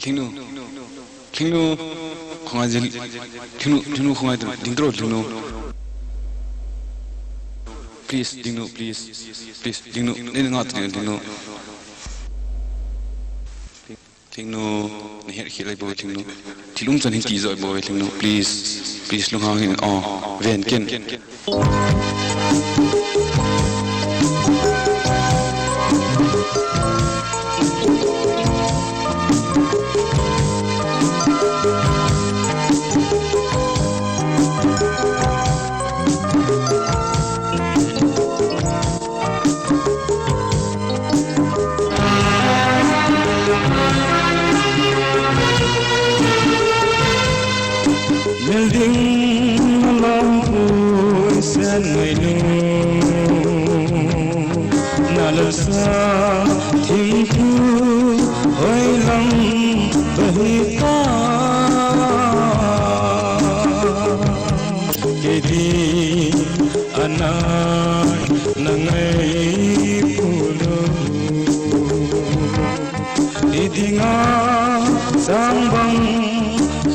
Klingnu, klingnu, khongajil, klingnu khongaj tu dingro klingnu. Please, dingnu, please, dingnu. Ini ngat dingnu. Klingnu, ni her khilai bo klingnu. Tilum chan hin ti zoi bo klingnu. Please lung hang hin. Oh, ven ken. Building along voice and I know Nalalsa Thinku Hoilam Bahita Kedi Anay Nangay Pulo Idinga Sambang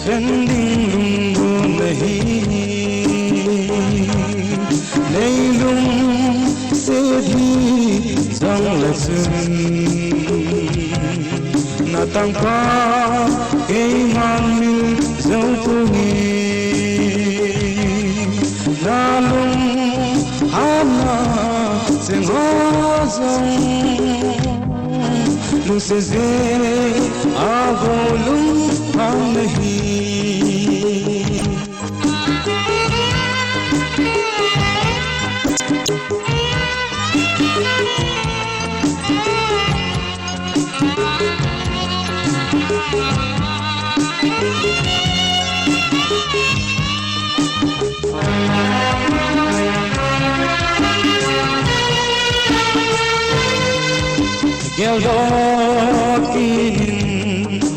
Khending Neilum sedhi zang lasun natang pa kaiman mil zautungi nalum hana senghazang luseze agolum ham nahi Geldokin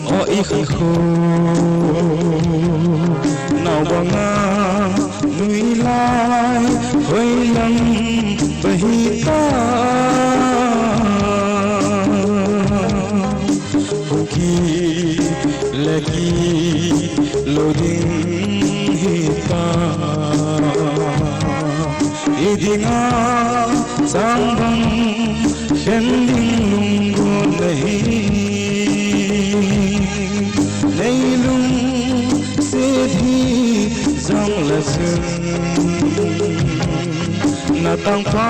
o ikhan ko Nawanga nuilay hoilang bahita Huki lagi loading hita Idinga sambang Khending lunggu nahi Neilum sedhi zang lasun Natang pa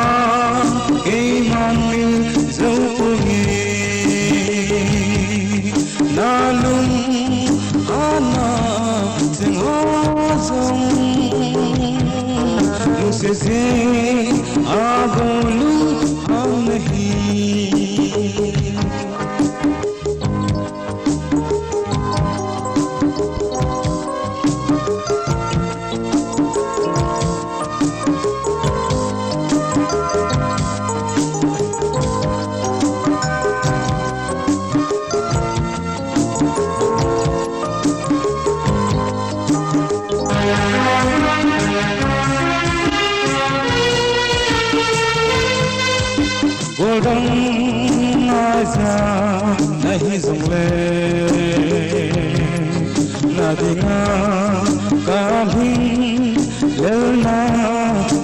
kaiman mil zaupungi Nalum ana senghazang Nusese agolum ham nahi Golden Aza nahi zongle Nadinga kabhin lelna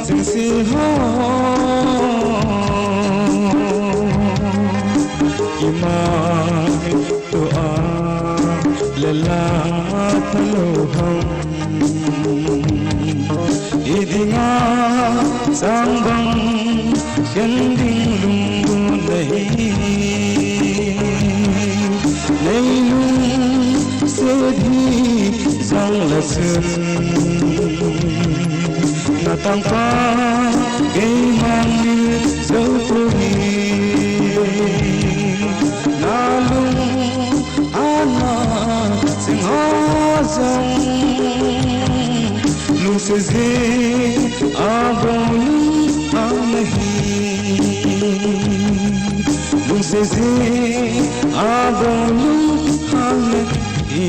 singsi ho Imai doa lela taloham Idinga sambang Khending lunggu nahi Neilum sedhi zang lasun Natang pa kaiman mil zaupungi Nalum ana senghazang Luseze agolum ham nahi Luseze agolum ham nahi